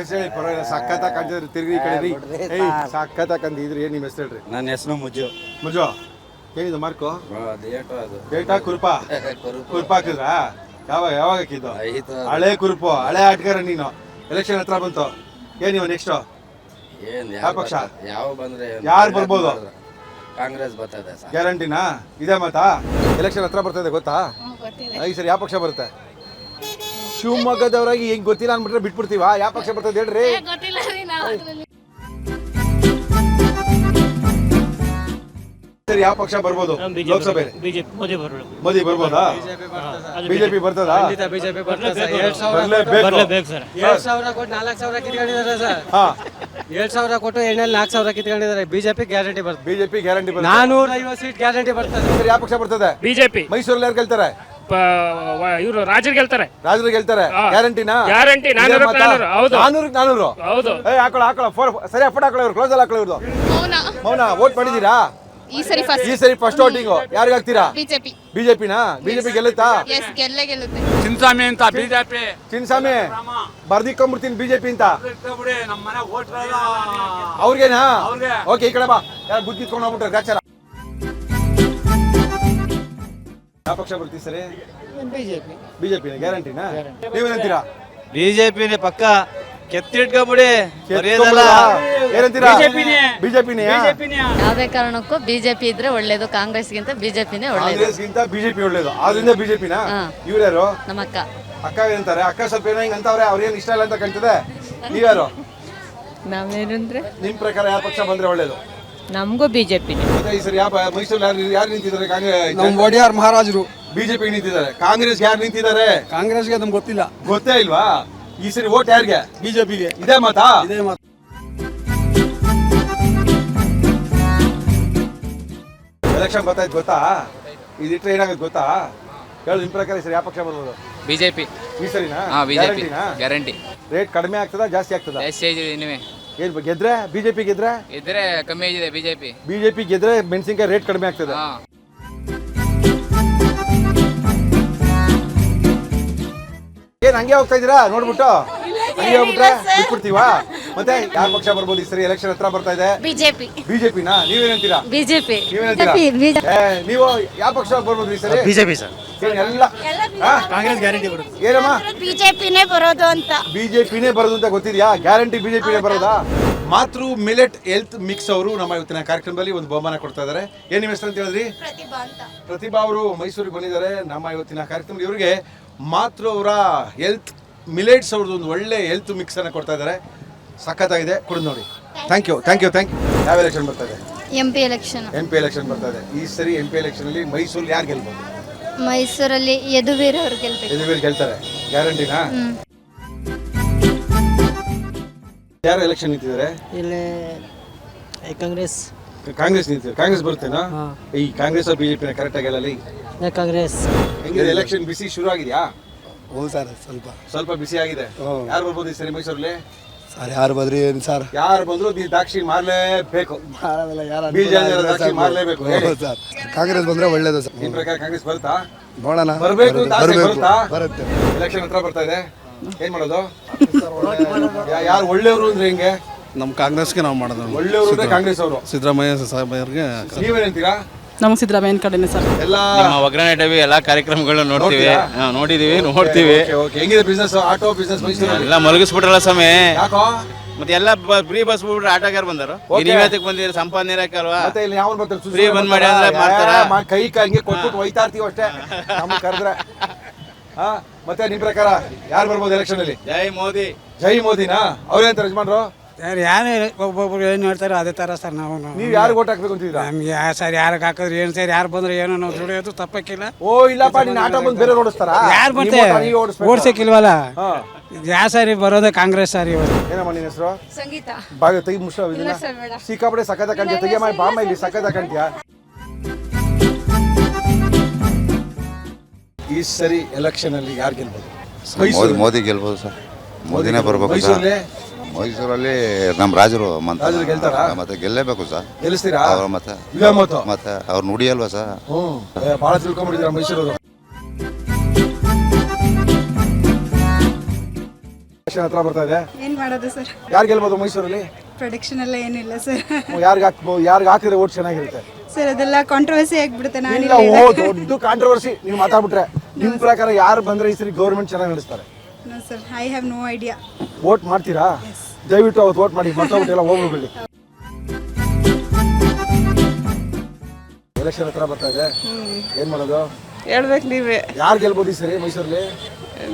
ಹೆಸರು ಹೇಳಿ ಪರವಾಗಿಲ್ಲ, ಸಖತ್ತಾಗಿ ಕಾಣ್ತಿದ್ರಿ. ತಿರುಗಿ ಈ ಕಡೆ ರೀ. ಏಯ್ ಸಖತ್ತಾಗಿ ಕಂದಿದ್ರಿ. ಏನು ನಿಮ್ಮ ಹೆಸರು ಹೇಳ್ರಿ? ನನ್ನ ಹೆಸರು ಮುಜ್ಜು. ಏನಿದು ಮಾರ್ಕು? ಅದು ಏಟಾ ಕುರುಪಾ ಹಾಕಿದ್ರಾ? ಯಾವಾಗ ಹಾಕಿದ್ದು? ಹಳೆ ಕುರುಪು, ಹಳೆ ಆಟಗಾರ ನೀನು. ಎಲೆಕ್ಷನ್ ಹತ್ರ ಬಂತು. ನೀವು ನೆಕ್ಸ್ಟ್ ಯಾವ ಪಕ್ಷ? ಯಾವ ಬಂದ್ರೆ ಯಾರು ಬರ್ಬೋದು? ಕಾಂಗ್ರೆಸ್ ಬರ್ತದೆ. ಗ್ಯಾರಂಟಿನಾ? ಇದೇ ಮಾತಾ? ಎಲೆಕ್ಷನ್ ಹತ್ರ ಬರ್ತದೆ ಗೊತ್ತಾ? ಈ ಸರಿ ಯಾವ ಪಕ್ಷ ಬರುತ್ತೆ? ಶಿವಮೊಗ್ಗದವರಾಗಿ ಹೆಂಗ್ ಗೊತ್ತಿಲ್ಲ ಅಂದ್ಬಿಟ್ರೆ ಬಿಟ್ಬಿಡ್ತೀವ? ಯಾವ ಪಕ್ಷ ಬರ್ತದೆ ಹೇಳ್ರಿ? ಸರಿ ಯಾವ ಪಕ್ಷ ಬರ್ಬೋದು ಲೋಕಸಭೆ? ಮೋದಿ ಬರ್ಬೋದಾ? ಬಿಜೆಪಿ ಬರ್ತದಾ? 2,000 ಕೊಟ್ಟು 4,000 ಕಿತ್ಕೊಂಡಿದ್ದಾರೆ. ಬಿಜೆಪಿ ಗ್ಯಾರಂಟಿ ಬರ್ತದೆ. ಬಿಜೆಪಿ ಗ್ಯಾರಂಟಿ ಬರ್ತದೆ. 450 ಸೀಟ್ ಗ್ಯಾರಂಟಿ ಬರ್ತದೆ. ಯಾವ ಪಕ್ಷ ಬರ್ತದೆ? ಬಿಜೆಪಿ. ಮೈಸೂರಲ್ಲಿ ಯಾರು ಗೆಲ್ತಾರೆ? ಇವರು ರಾಜರು ಗೆಲ್ತಾರೆ. ರಾಜರು ಗೆಲ್ತಾರೆ. ಗ್ಯಾರಂಟಿನಾ? ಗ್ಯಾರಂಟಿ. 400 ಹೌದು. 400 ಹೌದು. ಹಾಕೊಳ್ಳ ಸರಿ ಫೋಟೋ ಹಾಕೊಳ್ಳ. ಇವ್ರು ಕ್ಲೋಸ್ ಅಲ್ಲಿ ಹಾಕೊಳ್ಳ. ಇವ್ರದ್ದು ಮೌನ. ವೋಟ್ ಮಾಡಿದೀರಾ? ಈ ಸರಿ ಫಸ್ಟ್ ವೋಟಿಂಗ್ ಯಾರಿಗೆ ಹಾಕ್ತೀರಾ? ಬಿಜೆಪಿನಾ? ಬಿಜೆಪಿ ಗೆಲ್ಲುತ್ತಾ? ಗೆಲ್ಲುತ್ತೆ. ಚಿಂತಾಮಣಿ ಅಂತ ಬಿಜೆಪಿ. ಚಿನ್ಸಾಮಿ ಬರ್ದಿಕೊಂಡ್ಬಿಡ್ತೀನಿ ಬಿಜೆಪಿ ಅಂತ. ಅವ್ರಿಗೇನಾ? ಓಕೆ ಈ ಕಡೆ ಬಾ. ಯಾರು ಬುದ್ಧಿ ಇಟ್ಕೊಂಡು ಹೋಗ್ಬಿಟ್ರೆ ಗಾಚಾರ. ಯಾವ ಪಕ್ಷ ಬರ್ತೀವಿ ಸರಿ? ಬಿಜೆಪಿನ ಗ್ಯಾರಂಟಿನಾ? ನೀವೇನಂತೀರಾ? ಬಿಜೆಪಿನೇ ಪಕ್ಕ. ಕೆತ್ತಿಟ್ಕೊಬಿಡಿ. ಏನಂತೀರಾ? ಬಿಜೆಪಿನೇ. ಯಾವುದೇ ಕಾರಣಕ್ಕೂ ಬಿಜೆಪಿ ಇದ್ರೆ ಒಳ್ಳೇದು. ಕಾಂಗ್ರೆಸ್ಗಿಂತ ಬಿಜೆಪಿನೇ ಒಳ್ಳೇದು. ಕಾಂಗ್ರೆಸ್ಗಿಂತ ಬಿಜೆಪಿ ಒಳ್ಳೇದು. ಆದ್ರಿಂದ ಬಿಜೆಪಿನಾ? ಇವ್ರ್ಯಾರು? ನಮ್ಮ ಅಕ್ಕ. ಅಕ್ಕ ಏನಂತಾರೆ? ಅಕ್ಕ ಸ್ವಲ್ಪ ಏನೋ ಹಿಂಗ್ ಅಂತವ್ರೆ. ಅವ್ರೇನು ಇಷ್ಟ ಇಲ್ಲ ಅಂತ ಕಾಣ್ತದೆ. ನೀವ್ಯಾರು? ನಾವೇನಂದ್ರೆ ನಿಮ್ ಪ್ರಕಾರ ಯಾವ ಪಕ್ಷ ಬಂದ್ರೆ ಒಳ್ಳೇದು? ನಮಗೂ ಬಿಜೆಪಿ. ಮತ್ತೆ ಈ ಸರಿ ಯಾವ ಮೈಸೂರಲ್ಲಿ ಯಾರು ನಿಂತಿದ್ದಾರೆ? ಕಾಂಗ್ರೆಸ್ ಒಡೆಯಾರ್ ಮಹಾರಾಜರು ಬಿಜೆಪಿ ನಿಂತಿದ್ದಾರೆ. ಕಾಂಗ್ರೆಸ್ ಯಾರು ನಿಂತಿದ್ದಾರೆ? ಕಾಂಗ್ರೆಸ್ಗೆ ನಮ್ಗೆ ಗೊತ್ತಿಲ್ಲ. ಗೊತ್ತೇ ಇಲ್ವಾ? ಈ ಸರಿ ಓಟ್ ಯಾರಿಗೆ? ಬಿಜೆಪಿಗೆ. ಇದೇ ಮಾತಾ? ಎಲೆಕ್ಷನ್ ಬರ್ತಾಯ್ತು ಗೊತ್ತಾ? ಇದಿಟ್ರೆ ಏನಾಗುತ್ತೆ ಗೊತ್ತಾ? ಹೇಳು ನಿಮ್ ಪ್ರಕಾರ ಈ ಸರಿ ಯಾವ ಪಕ್ಷ ಬರ್ಬೋದು? ಬಿಜೆಪಿ. ಈ ಸರಿನಾ? BJP guarantee. ರೇಟ್ ಕಡಿಮೆ ಆಗ್ತದಾ ಜಾಸ್ತಿ ಆಗ್ತದಾ? ಜಾಸ್ತಿ ಆಗಿದೆ ಇನ್ನುವೆ. ಏನ್ ಗೆದ್ರೆ? ಬಿಜೆಪಿ ಗೆದ್ರೆ? ಇದ್ರೆ ಕಮ್ಮಿ ಆಗಿದೆ ಬಿಜೆಪಿ. ಬಿಜೆಪಿ ಗೆದ್ರೆ ಮೆಣಸಿನ್ಕಾಯಿ ರೇಟ್ ಕಡಿಮೆ ಆಗ್ತದೆ. ಏನ್ ಹಂಗೆ ಹೋಗ್ತಾ ಇದೀರಾ ನೋಡ್ಬಿಟ್ಟು? ಹಂಗೆ ಹೋಗ್ಬಿಟ್ರೆ ಬಿಟ್ಬಿಡ್ತೀವಾ? ಮತ್ತೆ ಯಾವ ಪಕ್ಷ ಬರ್ಬೋದು ಈ ಸರಿ? ಎಲೆಕ್ಷನ್ ಹತ್ರ ಬರ್ತಾ ಇದೆ. ಬಿಜೆಪಿನಾ? ನೀವೇನಂತೀರಾ? ಬಿಜೆಪಿ. ನೀವು ಯಾವ ಪಕ್ಷ ಬರ್ಬೋದು ಈ ಸರಿ? BJP sir. ಎಲ್ಲ ಕಾಂಗ್ರೆಸ್ ಗ್ಯಾರಂಟಿ ಬರುತ್ತೆ. ಏನಮ್ಮ? ಬಿಜೆಪಿನೇ ಬರೋದು ಅಂತ. ಬಿಜೆಪಿನೇ ಬರೋದು ಅಂತ ಗೊತ್ತಿದ್ಯಾ? ಗ್ಯಾರಂಟಿ ಬಿಜೆಪಿನೇ ಬರೋದಾ? ಮಾತೃ ಮಿಲೆಟ್ ಹೆಲ್ತ್ ಮಿಕ್ಸ್ ಅವರು ನಮ್ಮ ಇವತ್ತಿನ ಕಾರ್ಯಕ್ರಮದಲ್ಲಿ ಒಂದು ಬಹುಮಾನ ಕೊಡ್ತಾ ಇದ್ದಾರೆ. ಏನ್ ನಿಮ್ಮ ಹೆಸರು ಅಂತ ಹೇಳಿದ್ರಿ? ಪ್ರತಿಭಾ ಅವರು ಮೈಸೂರಿಗೆ ಬಂದಿದ್ದಾರೆ ನಮ್ಮ ಇವತ್ತಿನ ಕಾರ್ಯಕ್ರಮದಲ್ಲಿ. ಇವರಿಗೆ ಮಾತೃ ಅವರ ಹೆಲ್ತ್ ಮಿಲೆಟ್ಸ್ ಅವ್ರದ್ದು ಒಂದು ಒಳ್ಳೆ ಹೆಲ್ತ್ ಮಿಕ್ಸ್ ಅನ್ನ ಕೊಡ್ತಾ ಇದ್ದಾರೆ. ಸಖತ್ತಾಗಿದೆ, ಕುಡಿದು ನೋಡಿ. Thank you. ಯಾವ ಎಲೆಕ್ಷನ್ ಬರ್ತಾ ಇದೆ? ಎಂಪಿ ಎಲೆಕ್ಷನ್ ಬರ್ತಾ ಇದೆ. ಈ ಸರಿ ಎಂಪಿ ಎಲೆಕ್ಷನ್ ಅಲ್ಲಿ ಮೈಸೂರಲ್ಲಿ ಯಾರು ಗೆಲ್ಬಹುದು? ಮೈಸೂರಲ್ಲಿ ಯದುವೀರ್ ಅವರು ಗೆಲ್ತಾರೆ. ಗ್ಯಾರಂಟಿನಾ? ಯಾರು ಎಲೆಕ್ಷನ್ ನಿಂತಿದ್ದಾರೆ? ಇಲ್ಲಿ ಕಾಂಗ್ರೆಸ್ ನಿಂತಿದ್ದಾರೆ. ಕಾಂಗ್ರೆಸ್ ಬರುತ್ತೇನಾ? ಈ ಕಾಂಗ್ರೆಸ್ ಬಿಜೆಪಿ ಕರೆಕ್ಟ್ ಆಗಿಲ್ಲ. ಕಾಂಗ್ರೆಸ್ ಹೆಂಗಿದೆ ಎಲೆಕ್ಷನ್? ಬಿಸಿ ಶುರು ಆಗಿದೆಯಾ? ಹೌದು ಸರ್, ಸ್ವಲ್ಪ ಬಿಸಿ ಆಗಿದೆ. ಯಾರು ಬರ್ಬೋದು ಈ ಸರಿ ಮೈಸೂರಲ್ಲಿ? ಸರ್ ಯಾರು ಬಂದ್ರಿ ಏನು ಸರ್? ಯಾರು ಬಂದ್ರು ದ್ರಾಕ್ಷಿ ಮಾರಲೇಬೇಕು. ದ್ರಾಕ್ಷಿ ಮಾರಲೇಬೇಕು. ಕಾಂಗ್ರೆಸ್ ಬಂದ್ರೆ ಒಳ್ಳೇದು ಸರ್. ನಿಮ್ ಪ್ರಕಾರ ಕಾಂಗ್ರೆಸ್ ಬರುತ್ತಾ? ನೋಡೋಣ. ಬರಬೇಕು. ಬರುತ್ತೆ. ಎಲೆಕ್ಷನ್ ಹತ್ರ ಬರ್ತಾ ಇದೆ. ಏನ್ ಮಾಡೋದು? ಯಾರು ಒಳ್ಳೆಯವರು ಅಂದ್ರೆ ಹೆಂಗೆ? ನಮ್ಮ ಕಾಂಗ್ರೆಸ್ಗೆ ನಾವು ಮಾಡೋದು. ಒಳ್ಳೆಯವರು ಅಂದ್ರೆ ಕಾಂಗ್ರೆಸ್ ಅವರು. ಸಿದ್ದರಾಮಯ್ಯ ಸಾಹೇಬ್ರಿಗೆ. ನೀವೇನಂತೀರಾ? ನಮ್ಮ ಸಿದ್ದರಾಮಯ್ಯನ ಕಡೆನೇ ಸರ್. ನಿಮ್ಮ ಒಗ್ಗರಣೆ ಟಿವಿ ಎಲ್ಲಾ ಕಾರ್ಯಕ್ರಮಗಳು ನೋಡ್ತೀವಿ. ನೋಡ್ತೀವಿ. ಹೆಂಗಿದೆ ಬಿಸ್ನೆಸ್? ಆಟೋ ಬಿಸ್ನೆಸ್ ಮೈಸೂರಲ್ಲಿ ಎಲ್ಲ ಮಲಗಿಸ್ಬಿಟ್ರಲ್ಲ ಸಮಯ. ಯಾಕೋ? ಮತ್ತೆ ಎಲ್ಲ ಫ್ರೀ ಬಸ್ ಬಿಟ್ಬಿಟ್ರೆ ಆಟೋಗಾರ ಬಂದರು. ನೀವೇತಕ್ಕೆ ಬಂದಿರಿ? ಸಂಪಾದನೆ ಇರಕ್ಕಲ್ವಾ? ಮತ್ತೆ ಇಲ್ಲಿ ಯಾವ ಬರ್ತಾರೆ? ಫ್ರೀ ಬಂದ್ ಮಾಡಿ ಅಂದ್ರೆ ಮಾಡ್ತಾರ. ಕೈ ಹಂಗೆ ಕೊಟ್ಬಿಟ್ಟು ಒಯ್ತಾ ಇರ್ತೀವಿ ಅಷ್ಟೇ ನಮ್ಗೆ ಕರೆದ್ರೆ. ಮತ್ತೆ ನಿಮ್ ಪ್ರಕಾರ ಯಾರು ಬರ್ಬೋದು ಎಲೆಕ್ಷನ್ ಅಲ್ಲಿ? ಜೈ ಮೋದಿನಾ? ಅವ್ರೇಂತಾರೆ ಯಜಮಾನ್ರು? ಒಬ್ಬೊಬ್ರು ಏನ್ ಹೇಳ್ತಾರೆ ಅದೇ ತರ ಸರ್. ನೀವು ಯಾರು ಓಟ್ ಹಾಕ್ಬೇಕು ಅಂತಿದ್ದೀರಾ? ನಮ್ಗೆ ಸರ್ ಯಾರಿಗೆ ಹಾಕಿದ್ರೆ ಏನು ಸರ್, ಯಾರು ಬಂದ್ರೆ ಏನೋ ನಾವು ದುಡಿಯೋದು ತಪ್ಪಕ್ಕಿಲ್ಲ. ಓ ಇಲ್ಲಪ್ಪ, ನಿನ್ನ ಆಟೋ ಬಂದು ಬೇರೆ ಓಡಿಸ್ತಾರ? ಯಾರು ಬಂತೆ ಓಡಿಸಕ್ಕಿಲ್ವಲ್ಲ. ಯಾವ ಸಾರಿ ಬರೋದೇ ಕಾಂಗ್ರೆಸ್ ಸಾರಿ. ಏನಮ್ಮ ನಿನ್ನ ಹೆಸರು? ಸಂಗೀತ. ಬಾಗ ತೆಗಿ ಮುಷ್ಟ ಸಿಕ್ಕಾಪಡೆ ಸಖತ್ ಕಂಡ್ಯ. ತೆಗಿಯಮ್ಮ ಬಾಮ ಇಲ್ಲಿ ಸಖತ್ ಕಂಡ್ಯ. ಈ ಸರಿ ಎಲೆಕ್ಷನ್ ಅಲ್ಲಿ ಯಾರು ಗೆಲ್ಬಹುದು? ಮೋದಿ ಗೆಲ್ಬಹುದು ಸರ್. ಮೋದಿನೇ ಬರ್ಬೇಕು. ಮೈಸೂರಲ್ಲಿ ನಮ್ಮ ರಾಜರು ಮತ್ತೆ ಗೆಲ್ಲೇಬೇಕು ಸರ್. ಗೆಲ್ಲಿಸ್ತೀರಾ? ಮತ್ತೆ ಅವ್ರು ನುಡಿ ಅಲ್ವಾ ಸರ್? ಬಹಳ ತಿಳ್ಕೊಂಡ್ಬಿಟ್ಟಿದ್ರ ಮೈಸೂರವರು. ಎಲೆಕ್ಷನ್ ಹತ್ರ ಬರ್ತಾ ಇದೆ, ಏನ್ ಮಾಡೋದು ಸರ್? ಯಾರು ಗೆಲ್ಬೋದು ಮೈಸೂರಲ್ಲಿ? ಪ್ರೊಡಿಕ್ಷನ್ ಎಲ್ಲ ಏನಿಲ್ಲ ಸರ್. ಯಾರಿಗೆ ಹಾಕಿದ್ರೆ ಓಟ್ ಚೆನ್ನಾಗಿರುತ್ತೆ ಸರ್ ಅದೆಲ್ಲ ಕಾಂಟ್ರವರ್ಸಿ ಆಗ್ಬಿಡುತ್ತೆ. ಇಲ್ಲ, ದೊಡ್ಡ ಕಾಂಟ್ರವರ್ಸಿ ನೀವು ಮಾತಾಡ್ಬಿಟ್ರೆ ನಿಮ್ ಪ್ರಕಾರ ಯಾರು ಬಂದ್ರೆ ಈ ಸರಿ ಗೌರ್ಮೆಂಟ್ ಚೆನ್ನಾಗಿ ನಡೆಸ್ತಾರೆ? Sir I have no idea. Vote ಮಾಡ್ತೀರಾ? ದಯವಿಟ್ಟು ಅವತ್ತು ವೋಟ್ ಮಾಡಿ, ಮತ್ತೊಬ್ಬಟ್ಟೆಲ್ಲ ಹೋಗ್ಬಿಡಿ. ಎಲೆಕ್ಷನ್ ಹತ್ರ ಬರ್ತಾ ಇದೆ, ಏನ್ ಮಾಡೋದು? ಹೇಳ್ಬೇಕು ನೀವೇ. ಯಾರು ಗೆಲ್ಬೋದು ಈ ಸರಿ ಮೈಸೂರಲ್ಲಿ?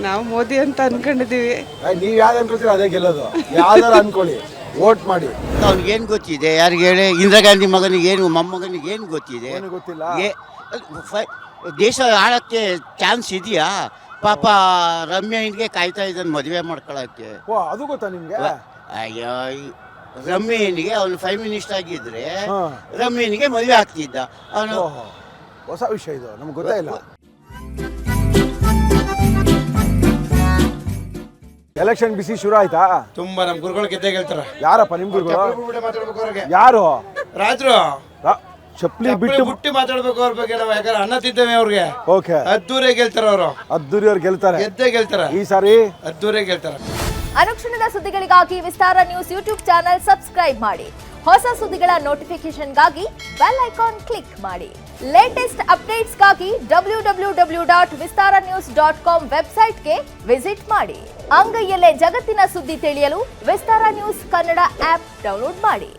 ನಾವು ಮೋದಿ ಅಂತ ಅನ್ಕೊಂಡಿದೀವಿ. ನೀವ್ ಯಾವ್ದು ಅನ್ಕೊಳ್ತೀರ ಅದೇ ಗೆಲ್ಲೋದು. ಯಾವ್ದಾರು ಅನ್ಕೊಳ್ಳಿ, ವೋಟ್ ಮಾಡಿ. ಅವ್ನಿಗೆ ಏನು ಗೊತ್ತಿದೆ? ಯಾರಿಗೆ ಹೇಳಿ? ಇಂದಿರಾ ಗಾಂಧಿ ಮಗನಿಗೆ ಏನು, ಮೊಮ್ಮಗನಿಗೆ ಏನು ಗೊತ್ತಿದೆ? ಏನು ಗೊತ್ತಿಲ್ಲ. ದೇಶ ಆಳಕ್ಕೆ ಚಾನ್ಸ್ ಇದೆಯಾ? ಪಾಪ ರಮ್ಯನಿಗೆ ಕಾಯ್ತಾ ಇದ್ದಾನೆ ಮದುವೆ ಮಾಡ್ಕೊಳಕ್ಕೆ. ಓ, ಅದು ಗೊತ್ತಾ ನಿಮ್ಗೆ? ಅಯ್ಯೋ, ರಮ್ಯನಿಗೆ ಅವನು ಪ್ರೈಮ್ ಮಿನಿಸ್ಟರ್ ಆಗಿದ್ರೆ ರಮ್ಯನಿಗೆ ಮದುವೆ ಆಗ್ತಿದ್ದ ಅವನು. ಹೊಸ ವಿಷಯ ಇದು, ನಮ್ಗೆ ಗೊತ್ತೇ ಇಲ್ಲ. ಎಲೆಕ್ಷನ್ ಬಿಸಿ ಶುರು ಆಯ್ತಾ? ತುಂಬಾ ನಮ್ ಗುರುಗಳು ಗೆದ್ದೇ ಗೆಲ್ತಾರ. ಯಾರಪ್ಪ ನಿಮ್ ಗುರುಗಳು? ಯಾರು? ರಾಜರು ಚಪ್ಲಿ ಬಿಟ್ಟು ಮಾತಾಡ್ಬೇಕು ಅವ್ರ ಬಗ್ಗೆ. ನಾವು ಯಾಕಂದ್ರೆ ಅನ್ನ ತಿದ್ದೇವೆ ಅವ್ರಿಗೆ. ಓಕೆ, ಅದ್ದೂರೇ ಗೆಲ್ತಾರ ಅವರು. ಅದ್ದೂರಿ ಅವ್ರು ಗೆಲ್ತಾರೆ, ಗೆದ್ದೇ ಗೆಲ್ತಾರ ಈ ಸಾರಿ. ಅದ್ದೂರೇ ಗೆಲ್ತಾರ. ಅನುಕ್ಷಣದ ಸುದ್ದಿಗಳಿಗಾಗಿ ವಿಸ್ತಾರ ನ್ಯೂಸ್ ಯೂಟ್ಯೂಬ್ ಚಾನೆಲ್ ಸಬ್ಸ್ಕ್ರೈಬ್ ಮಾಡಿ. ಹೊಸ ಸುದ್ದಿಗಳ ನೋಟಿಫಿಕೇಶನ್ಗಾಗಿ ಬೆಲ್ ಐಕಾನ್ ಕ್ಲಿಕ್ ಮಾಡಿ. ಲೇಟೆಸ್ಟ್ ಅಪ್ಡೇಟ್ಸ್ಗಾಗಿ www.vistaranews.com ವೆಬ್ಸೈಟ್ಗೆ ವಿಸಿಟ್ ಮಾಡಿ. ಅಂಗೈಯಲ್ಲೇ ಜಗತ್ತಿನ ಸುದ್ದಿ ತಿಳಿಯಲು ವಿಸ್ತಾರ ನ್ಯೂಸ್ ಕನ್ನಡ ಆಪ್ ಡೌನ್ಲೋಡ್ ಮಾಡಿ.